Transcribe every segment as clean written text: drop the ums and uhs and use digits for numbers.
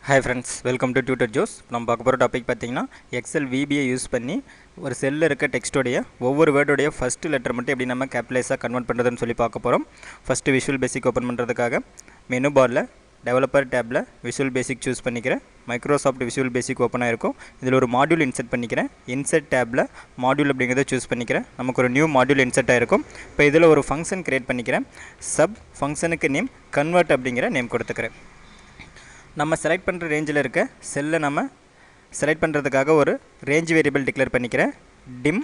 Hi friends, welcome to tutor Joes. நம்ம பார்க்க போகிற டாபிக் பார்த்தீங்கன்னா எக்ஸல் விபிஐ யூஸ் பண்ணி ஒரு செல்லில் இருக்க டெக்ஸ்டோடைய ஒவ்வொரு வேர்டோடைய ஃபஸ்ட்டு லெட்டர் மட்டும் எப்படி நம்ம கேப்லைஸாக கன்வெர்ட் பண்ணுறதுன்னு சொல்லி பார்க்க போகிறோம். ஃபஸ்ட்டு விஷுவல் பேசிக் ஓப்பன் பண்ணுறதுக்காக மெனு பாரில் டெவலப்பர் டேப்பில் விஷுவல் பேசிக் சூஸ் பண்ணிக்கிறேன். மைக்ரோசாஃப்ட் விஷுவல் பேசிக் ஓப்பன் ஆகிருக்கும். இதில் ஒரு மாடியூல் இன்செர்ட் பண்ணிக்கிறேன். இன்செர்ட் டேப்பில் மாடியூல் அப்படிங்கிறத சூஸ் பண்ணிக்கிறேன். நமக்கு ஒரு நியூ மாடியூல் இன்செர்ட் ஆகிருக்கும். இப்போ இதில் ஒரு ஃபங்க்ஷன் க்ரியேட் பண்ணிக்கிறேன். சப் ஃபங்க்ஷனுக்கு நேம் கன்வெர்ட் அப்படிங்கிற நேம் கொடுத்துக்கிறேன். நம்ம செலக்ட் பண்ணுற ரேஞ்சில் இருக்க செல்லை நம்ம செலக்ட் பண்ணுறதுக்காக ஒரு ரேஞ்ச் வேரியபிள் டிக்ளேர் பண்ணிக்கிறேன். Dim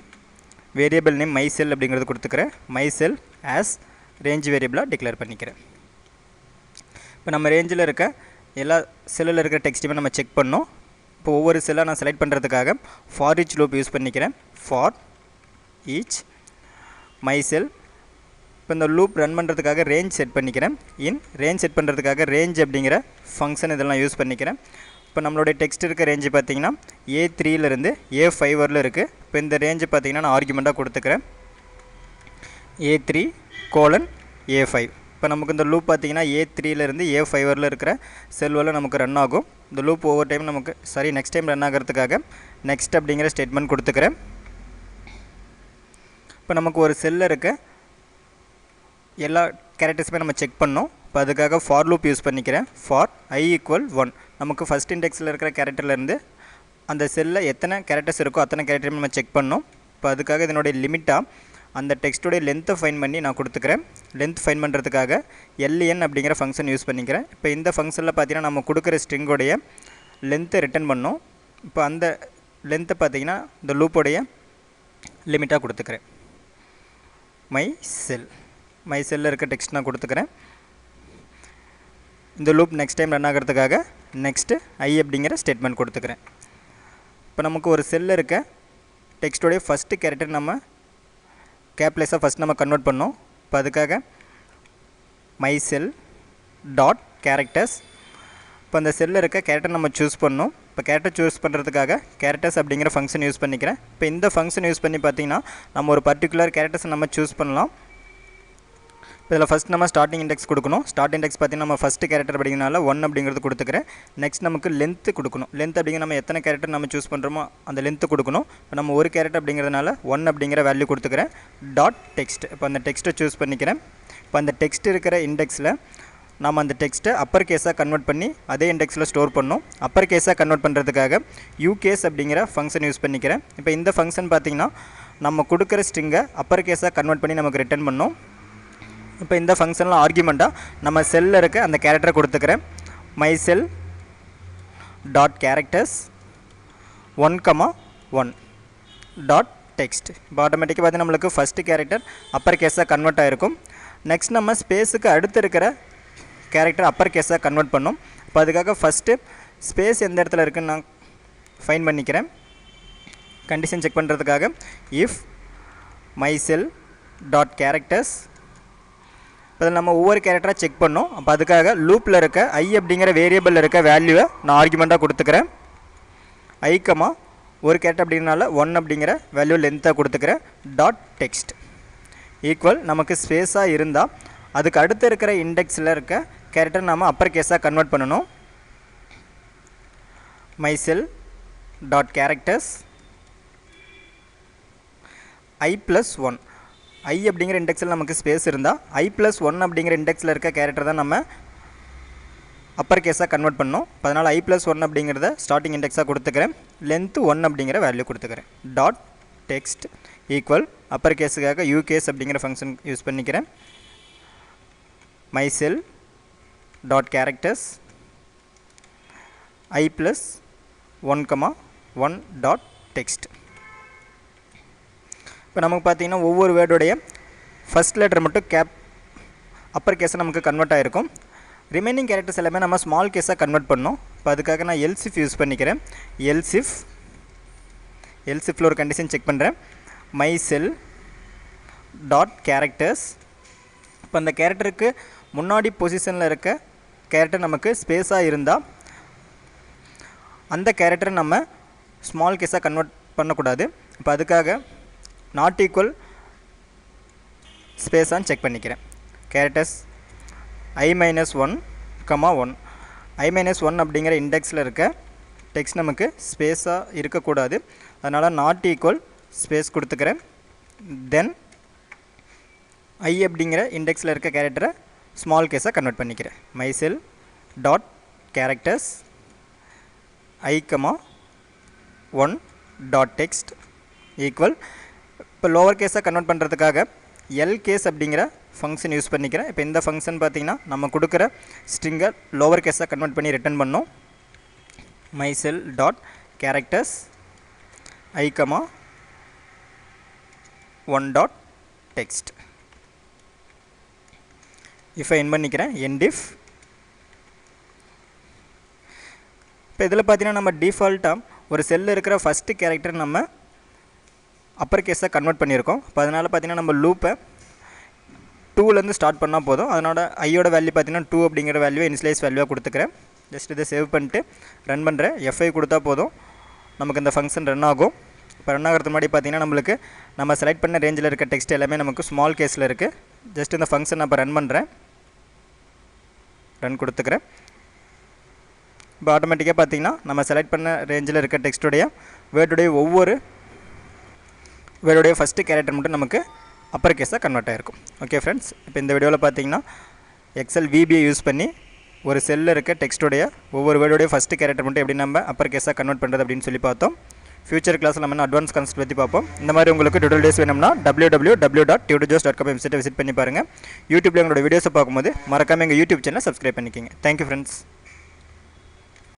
variable name my cell அப்படிங்கிறது கொடுத்துக்கிறேன். மை செல் ஆஸ் ரேஞ்ச் வேரியபிளாக டிக்ளேர் பண்ணிக்கிறேன். இப்போ நம்ம ரேஞ்சில் இருக்க எல்லா செல்லில் இருக்கிற டெக்ஸ்ட்டுமே நம்ம செக் பண்ணோம். இப்போ ஒவ்வொரு செல்லாக நான் செலக்ட் பண்ணுறதுக்காக ஃபார் ஈச் லூப் யூஸ் பண்ணிக்கிறேன். ஃபார் ஈச் மை செல். இப்போ இந்த லூப் ரன் பண்ணுறதுக்காக ரேஞ்ச் செட் பண்ணிக்கிறேன். ரேஞ்ச் செட் பண்ணுறதுக்காக ரேஞ்ச் அப்படிங்கிற ஃபங்க்ஷன் இதெல்லாம் யூஸ் பண்ணிக்கிறேன். இப்போ நம்மளுடைய டெக்ஸ்ட் இருக்க ரேஞ்சு பார்த்திங்கன்னா A3லேருந்து A5 வரல இருக்குது. இப்போ இந்த ரேஞ்சு பார்த்திங்கன்னா நான் ஆர்குமெண்ட்டாக கொடுத்துக்கிறேன். A3:A5. இப்போ நமக்கு இந்த லூப் பார்த்திங்கன்னா A3லேருந்து A5 வரல இருக்கிற செல்வெல்லாம் நமக்கு ரன் ஆகும். இந்த லூப் ஒவ்வொரு டைம் நமக்கு நெக்ஸ்ட் டைம் ரன் ஆகிறதுக்காக நெக்ஸ்ட் அப்படிங்கிற ஸ்டேட்மெண்ட் கொடுத்துக்கிறேன். இப்போ நமக்கு ஒரு செல்லில் இருக்க எல்லா கேரக்டர்ஸுமே நம்ம செக் பண்ணோம். இப்போ அதுக்காக ஃபார் லூப் யூஸ் பண்ணிக்கிறேன். For i=1. நமக்கு ஃபஸ்ட் இண்டெக்ஸில் இருக்கிற கேரக்டர்லேருந்து அந்த செல்லில் எத்தனை கேரக்டர்ஸ் இருக்கோ அத்தனை கேரக்டரும் நம்ம செக் பண்ணோம். இப்போ அதுக்காக இதனுடைய லிமிட்டாக அந்த டெக்ஸ்ட்டுடைய லென்த்தை ஃபைன் பண்ணி நான் கொடுத்துக்கிறேன். லென்த் ஃபைன் பண்ணுறதுக்காக len அப்படிங்கிற ஃபங்க்ஷன் யூஸ் பண்ணிக்கிறேன். இப்போ இந்த ஃபங்க்ஷனில் பார்த்தீங்கன்னா நம்ம கொடுக்குற ஸ்ட்ரிங்கோடைய லென்த்தை ரிட்டர்ன் பண்ணோம். இப்போ அந்த லென்த்தை பார்த்தீங்கன்னா இந்த லூப்போடைய லிமிட்டாக கொடுத்துக்கிறேன். மை செல்லில் இருக்க டெக்ஸ்ட் நான் கொடுத்துக்கிறேன். இந்த லூப் நெக்ஸ்ட் டைம் ரன் ஆகிறதுக்காக நெக்ஸ்ட்டு அப்படிங்கிற ஸ்டேட்மெண்ட் கொடுத்துக்கிறேன். இப்போ நமக்கு ஒரு செல்லில் இருக்க டெக்ஸ்டோடைய ஃபஸ்ட்டு கேரக்டர் நம்ம கேப்லைஸாக ஃபஸ்ட் நம்ம கன்வெர்ட் பண்ணோம். இப்போ அதுக்காக மை செல் டாட் கேரக்டர்ஸ். இப்போ அந்த செல்லில் இருக்க கேரக்டர் நம்ம சூஸ் பண்ணோம். இப்போ கேரக்டர் சூஸ் பண்ணுறதுக்காக கேரக்டர்ஸ் அப்படிங்கிற ஃபங்க்ஷன் யூஸ் பண்ணிக்கிறேன். இப்போ இந்த ஃபங்க்ஷன் யூஸ் பண்ணி பார்த்திங்கன்னா நம்ம ஒரு பர்டிகுலர் கேரக்டர்ஸை நம்ம சூஸ் பண்ணலாம். இப்போ இதில் ஃபஸ்ட் நம்ம ஸ்டார்டிங் இண்டெக்ஸ் கொடுக்கணும். ஸ்டார்ட் இண்டெக்ஸ் பார்த்திங்கன்னா நம்ம ஃபஸ்ட்டு கேரக்டர் அப்படிங்கிறனால 1 அப்படிங்கிறது கொடுத்துக்கிறேன். நெக்ஸ்ட் நமக்கு லென்த்து கொடுக்கணும். லென்த் அப்படிங்கிற நம்ம எத்தனை கேரக்டர் நம்ம சூஸ் பண்ணுறோமோ அந்த லென்த்து கொடுக்கணும். இப்போ நம்ம ஒரு கேரக்டர் அப்படிங்கிறதுனால 1 அப்படிங்கிற வேல்யூ கொடுத்துக்கிறேன். Dot text. இப்போ அந்த டெக்ஸ்ட்டை சூஸ் பண்ணிக்கிறேன். இப்போ அந்த டெக்ஸ்ட் இருக்கிற இண்டெக்ஸில் நம்ம அந்த டெக்ஸ்ட்டை அப்பர் கேஸாக கன்வெர்ட் பண்ணி அதே இண்டெக்ஸில் ஸ்டோர் பண்ணோம். அப்பர் கேஸாக கன்வெர்ட் பண்ணுறதுக்காக யூகேஸ் அப்படிங்கிற ஃபங்க்ஷன் யூஸ் பண்ணிக்கிறேன். இப்போ இந்த ஃபங்க்ஷன் பார்த்திங்கன்னா நம்ம கொடுக்குற ஸ்ட்ரிங்கை அப்பர் கேஸாக கன்வெர்ட் பண்ணி நமக்கு ரிட்டர்ன் பண்ணோம். இப்போ இந்த ஃபங்க்ஷனில் ஆர்குமெண்ட்டாக நம்ம செல்லில் இருக்க அந்த கேரக்டரை கொடுத்துக்கிறேன். My cell dot characters 1,1 dot text. இப்போ ஆட்டோமேட்டிக்காக பார்த்து நம்மளுக்கு ஃபஸ்ட்டு கேரக்டர் அப்பர் கேஸாக கன்வெர்ட் ஆகிருக்கும். நெக்ஸ்ட் நம்ம ஸ்பேஸுக்கு அடுத்து இருக்கிற கேரக்டர் அப்பர் கேஸாக கன்வெர்ட் பண்ணோம். இப்போ அதுக்காக ஃபஸ்ட்டு ஸ்பேஸ் எந்த இடத்துல இருக்குன்னு நான் ஃபைன் பண்ணிக்கிறேன். கண்டிஷன் செக் பண்ணுறதுக்காக if my cell dot characters. இப்போ நம்ம ஒவ்வொரு கேரக்டராக செக் பண்ணோம். அப்போ அதுக்காக லூப்பில் இருக்க அப்படிங்கிற வேரியபிளில் இருக்க வேல்யூவை நான் ஆர்குமெண்ட்டாக கொடுத்துக்கிறேன். ஒரு கேரக்டர் அப்படிங்கிறனால 1 அப்படிங்கிற வேல்யூ லென்த்தாக கொடுத்துக்கிறேன். டாட் டெக்ஸ்ட் ஈக்குவல் நமக்கு ஸ்பேஸாக இருந்தால் அதுக்கு அடுத்து இருக்கிற இண்டெக்ஸில் இருக்க கேரக்டர் நம்ம அப்பர் கேஸாக கன்வெர்ட் பண்ணணும். My cell dot characters i+1. அப்படிங்கிற இண்டெக்ஸில் நமக்கு ஸ்பேஸ் இருந்தால் i+1 அப்படிங்கிற இண்டெக்ஸில் இருக்க கேரக்டர் தான் நம்ம அப்பர் கேஸாக கன்வெர்ட் பண்ணோம். அதனால் i+1 அப்படிங்கிறத ஸ்டார்டிங் இண்டெக்ஸாக கொடுத்துக்கிறேன். லென்த்து 1 அப்படிங்கிற வேல்யூ கொடுத்துக்கிறேன். டாட் டெக்ஸ்ட் ஈக்குவல் அப்பர் கேஸுக்காக யூகேஸ் அப்படிங்கிற ஃபங்க்ஷன் யூஸ் பண்ணிக்கிறேன். My cell dot characters i+1,1 dot text. இப்போ நமக்கு பார்த்திங்கன்னா ஒவ்வொரு வேர்டோடைய ஃபஸ்ட் லெட்டர் மட்டும் அப்பர் கேஸாக நமக்கு கன்வெர்ட் ஆகிருக்கும். ரிமைனிங் கேரக்டர்ஸ் எல்லாமே நம்ம ஸ்மால் கேஸாக கன்வெர்ட் பண்ணோம். இப்போ அதுக்காக நான் எல்சிஃப் யூஸ் பண்ணிக்கிறேன். எல்சிஃபில் ஒரு கண்டிஷன் செக் பண்ணுறேன். My cell dot characters. இப்போ அந்த கேரக்டருக்கு முன்னாடி பொசிஷனில் இருக்க கேரக்டர் நமக்கு ஸ்பேஸாக இருந்தால் அந்த கேரக்டரை நம்ம ஸ்மால் கேஸாக கன்வெர்ட் பண்ணக்கூடாது. இப்போ அதுக்காக நாட் ஈக்குவல் ஸ்பேஸான்னு செக் பண்ணிக்கிறேன். கேரக்டர்ஸ் i-1, 1 i-1 அப்படிங்கிற இண்டெக்ஸில் இருக்க டெக்ஸ்ட் நமக்கு ஸ்பேஸாக இருக்கக்கூடாது. அதனால் நாட் ஈக்குவல் ஸ்பேஸ் கொடுத்துக்கிறேன். தென் i அப்படிங்கிற இண்டெக்ஸில் இருக்க கேரக்டரை ஸ்மால் கேஸாக கன்வெர்ட் பண்ணிக்கிறேன். Myself dot characters i, 1 dot text equal. இப்போ லோவர் கேஸாக கன்வெர்ட் பண்ணுறதுக்காக எல் கேஸ் அப்படிங்கிற ஃபங்க்ஷன் யூஸ் பண்ணிக்கிறேன். இப்போ இந்த ஃபங்க்ஷன் பார்த்திங்கன்னா நம்ம கொடுக்குற ஸ்ட்ரிங்கை லோவர் கேஸாக கன்வெர்ட் பண்ணி ரிட்டர்ன் பண்ணோம். Myself dot characters i, 1 dot text. இப்போ என் பண்ணிக்கிறேன் end if. இப்போ இதில் பார்த்தீங்கன்னா நம்ம டிஃபால்ட்டாக ஒரு செல்லில் இருக்கிற ஃபஸ்ட்டு கேரக்டர் நம்ம அப்பர் கேஸாக கன்வெர்ட் பண்ணியிருக்கோம். இப்போ அதனால் பார்த்தீங்கன்னா நம்ம லூப்பை 2லேருந்து ஸ்டார்ட் பண்ணால் போதும். அதனோட ஐயோட வேல்யூ பார்த்தீங்கன்னா 2 அப்படிங்கிற வேல்யூவை இனிஷியலைஸ் வேல்யூவாக கொடுத்துக்கிறேன். ஜஸ்ட் இதை சேவ் பண்ணிட்டு ரன் பண்ணுறேன். F5 கொடுத்தா போதும், நமக்கு இந்த ஃபங்க்ஷன் ரன் ஆகும். இப்போ ரன் ஆகிறதுக்கு முன்னாடி பார்த்தீங்கன்னா நம்மளுக்கு நம்ம செலக்ட் பண்ண ரேஞ்சில் இருக்க டெக்ஸ்ட் எல்லாமே நமக்கு ஸ்மால் கேஸில் இருக்குது. ஜஸ்ட் இந்த ஃபங்க்ஷன் நான் இப்போ ரன் பண்ணுறேன். ரன் கொடுத்துக்கிறேன். இப்போ ஆட்டோமேட்டிக்காக பார்த்தீங்கன்னா நம்ம செலக்ட் பண்ண ரேஞ்சில் இருக்க டெக்ஸ்ட்டுடைய ஒவ்வொரு வேர்டுடைய ஃபஸ்ட்டு கேரக்டர் மட்டும் நமக்கு அப்பர் கேஸாக கன்வெர்ட் ஆகிருக்கும். ஓகே ஃப்ரெண்ட்ஸ், இப்போ இந்த வீடியோவில் பார்த்தீங்கன்னா எக்ஸல் VBA யூஸ் பண்ணி ஒரு செல்லில் இருக்க டெக்ஸ்ட்டுடைய ஒவ்வொரு வேர்டுடைய ஃபஸ்ட்டு கேரக்டர் மட்டும் எப்படி நம்ம அப்பர் கேஸாக கன்வெர்ட் பண்ணுறது அப்படின்னு சொல்லி பார்த்தோம். ஃபியூச்சர் கிளாஸில் நம்ம அட்வான்ஸ் கான்செப்ட் பற்றி பார்ப்போம். இந்த மாதிரி உங்களுக்கு டியூட்டோரியல்ஸ் வேணும்னா www.tutorjos.com வெப்சைட்டை விசிட் பண்ணி பாருங்கள். யூடியூப்பில் எங்களோட வீடியோஸை பார்க்கும்போது மறக்காமல் எங்கள் யூடியூப் சேனலை சப்ஸ்கிரைப் பண்ணிக்கிங்க. Thank you friends.